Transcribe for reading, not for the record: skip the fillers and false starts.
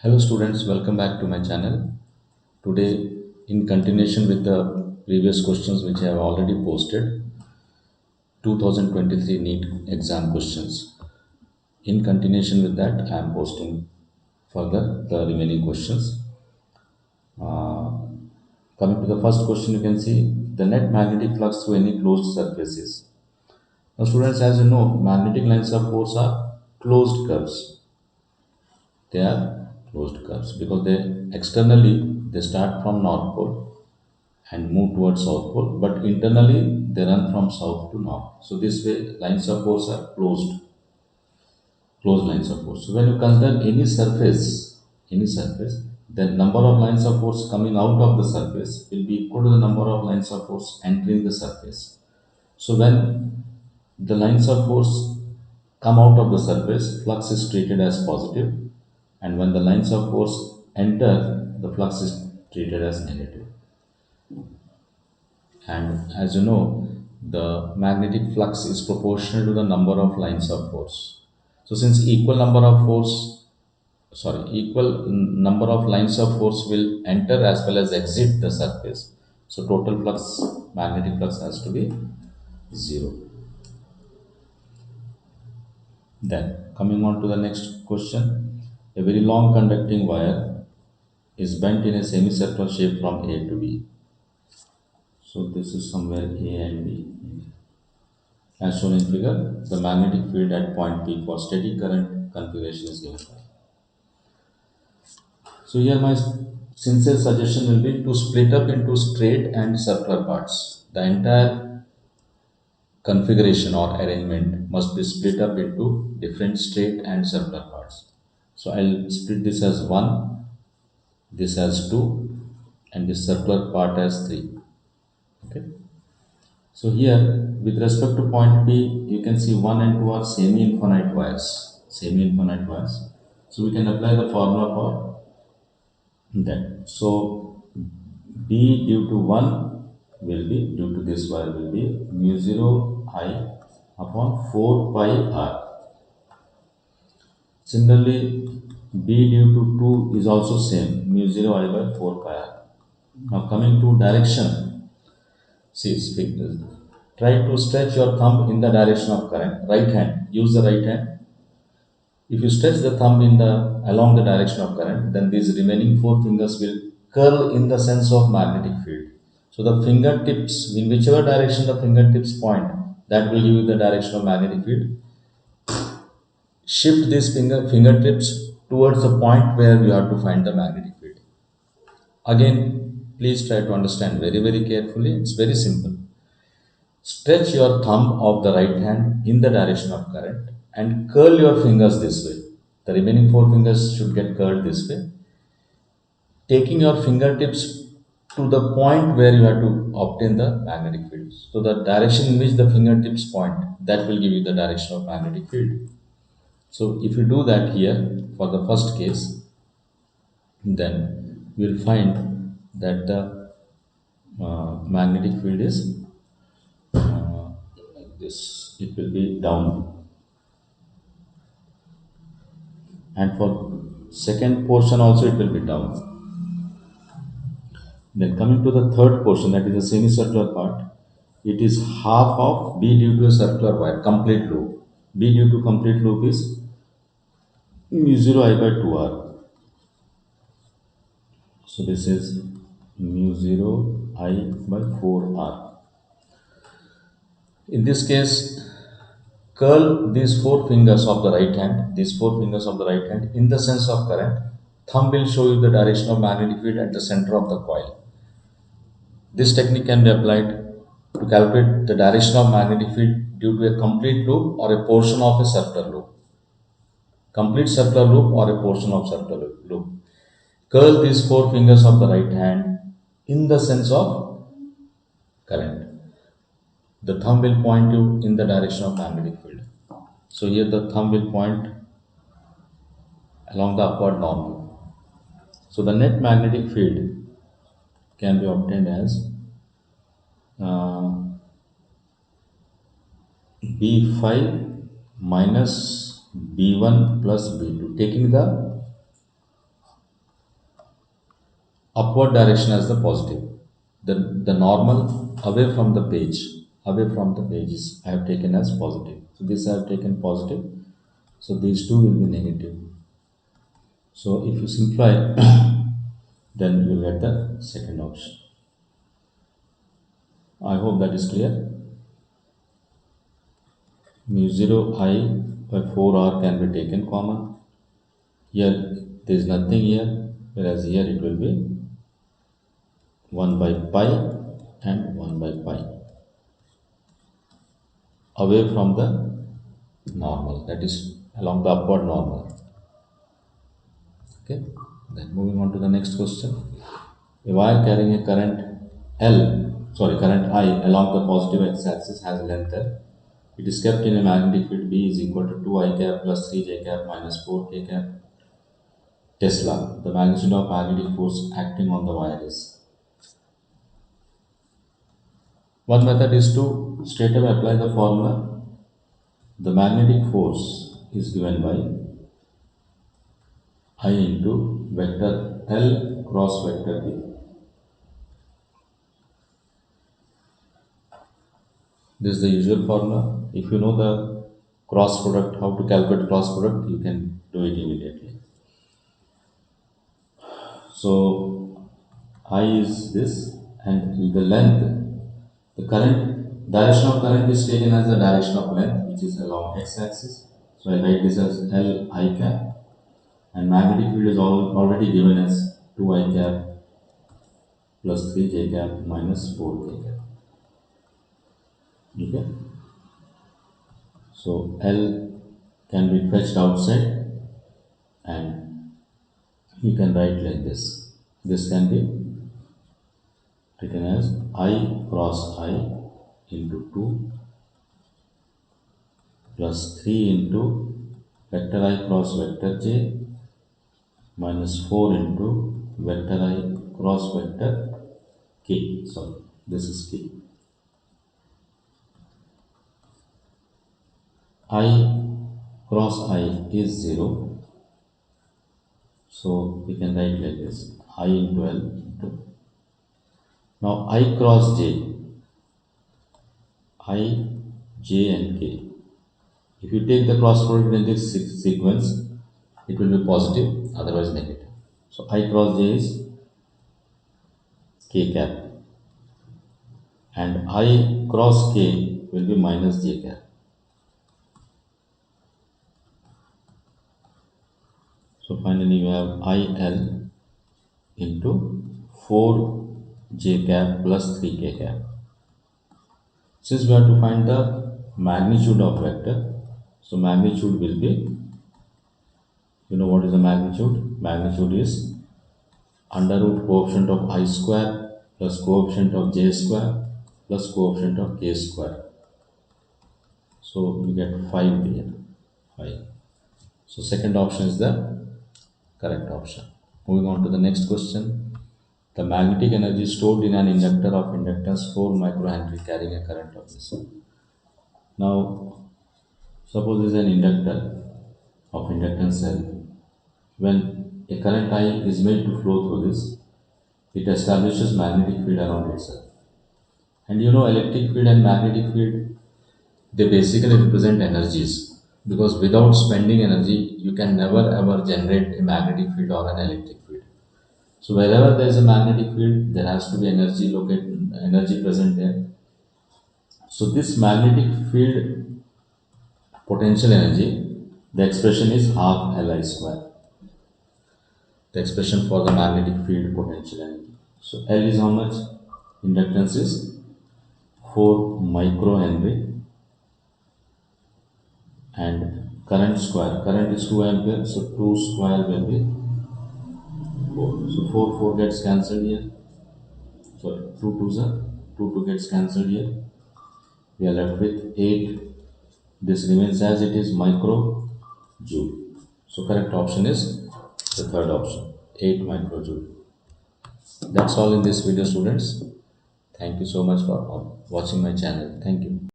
Hello students, welcome back to my channel. Today, in continuation with the previous questions which I have already posted, 2023 NEET exam questions. In continuation with that, I am posting further the remaining questions. Coming to the first question, you can see the net magnetic flux through any closed surfaces. Now students, as you know, magnetic lines of force are closed curves. They are closed curves because they start from north pole and move towards south pole, but internally they run from south to north. So this way lines of force are closed lines of force. So when you consider any surface, the number of lines of force coming out of the surface will be equal to the number of lines of force entering the surface. So when the lines of force come out of the surface, flux is treated as positive, and when the lines of force enter, the flux is treated as negative. And as you know, the magnetic flux is proportional to the number of lines of force. So since equal number of lines of force will enter as well as exit the surface. So total flux, magnetic flux has to be zero. Then coming on to the next question, a very long conducting wire is bent in a semicircular shape from A to B. So this is somewhere A and B. As shown in figure, the magnetic field at point P for steady current configuration is given. So here my sincere suggestion will be to split up into straight and circular parts. The entire configuration or arrangement must be split up into different straight and circular parts. So I'll split this as 1, this as 2, and this circular part as 3. Okay. So here, with respect to point P, you can see 1 and 2 are semi-infinite wires. Semi-infinite wires. So we can apply the formula for that. So B due to 1 will be, due to this wire will be mu 0 I upon 4 pi r. Similarly, B due to 2 is also same, mu 0 I by 4 pi r. Now coming to direction, see, try to stretch your thumb in the direction of current. Right hand, use the right hand. If you stretch the thumb along the direction of current, then these remaining 4 fingers will curl in the sense of magnetic field. So the fingertips, in whichever direction the fingertips point, that will give you the direction of magnetic field. Shift these fingertips towards the point where you have to find the magnetic field. Again, please try to understand very carefully. It's very simple. Stretch your thumb of the right hand in the direction of current and curl your fingers this way. The remaining 4 fingers should get curled this way. Taking your fingertips to the point where you have to obtain the magnetic field. So the direction in which the fingertips point, that will give you the direction of magnetic field. So if you do that here for the first case, then we will find that the magnetic field is like this. It will be down, and for second portion also it will be down. Then coming to the third portion, that is the semicircular part, it is half of B due to a circular wire, complete loop. B due to complete loop is mu 0 I by 2r. So this is mu 0 I by 4r. In this case, curl these 4 fingers of the right hand, in the sense of current. Thumb will show you the direction of magnetic field at the center of the coil. This technique can be applied to calculate the direction of magnetic field due to a complete loop or a portion of a circular loop. Complete circular loop or a portion of circular loop. Curl these 4 fingers of the right hand in the sense of current. The thumb will point you in the direction of magnetic field. So here the thumb will point along the upward normal. So the net magnetic field can be obtained as B5 minus B1 plus B2, taking the upward direction as the positive. The normal away from the page is I have taken as positive. So this I have taken positive. So these two will be negative. So if you simplify, then you get the second option. I hope that is clear. Mu 0 I by 4r can be taken common. Here there is nothing here, whereas here it will be 1 by pi and 1 by pi away from the normal, that is along the upward normal. Okay, then moving on to the next question. A wire carrying a current I along the positive x-axis has length L. It is kept in a magnetic field B is equal to 2 I cap plus 3 j cap minus 4 k cap Tesla. The magnitude of magnetic force acting on the wire is. One method is to straight away apply the formula. The magnetic force is given by I into vector L cross vector B. This is the usual formula. If you know the cross product, how to calculate cross product, you can do it immediately. So I is this, and the length, the current, direction of current is taken as the direction of length, which is along x-axis. So I write this as L I cap, and magnetic field is already given as 2 I cap plus 3 j cap minus 4 k cap. Okay. So L can be fetched outside, and you can write like this. This can be written as I cross I into 2 plus 3 into vector I cross vector j minus 4 into vector I cross vector k. Sorry, this is k. I cross I is 0. So we can write like this, I into L into. Now I cross j, I, j and k. If you take the cross product in this sequence, it will be positive, otherwise negative. So I cross j is k cap, and I cross k will be minus j cap. So finally you have IL into 4 j cap plus 3 k cap. Since we have to find the magnitude of vector, so magnitude will be, you know what is the magnitude? Magnitude is under root coefficient of I square plus coefficient of j square plus coefficient of k square. So you get 5 there, 5. So second option is the correct option. Moving on to the next question. The magnetic energy stored in an inductor of inductance 4 microhenry carrying a current of this. Now, suppose this is an inductor of inductance cell. When a current I is made to flow through this, it establishes magnetic field around itself. And you know, electric field and magnetic field, they basically represent energies, because without spending energy, you can never ever generate a magnetic field or an electric field. So wherever there is a magnetic field, there has to be energy present there. So this magnetic field potential energy, the expression is half Li square. The expression for the magnetic field potential energy. So L is how much? Inductance is 4 microhenry, and current square. Current is 2 ampere, so 2 square will be 4. So 4 gets cancelled here. Sorry, 2 gets cancelled here. We are left with 8. This remains as it is, microjoule. So correct option is the third option, 8 microjoule. That's all in this video, students. Thank you so much for watching my channel. Thank you.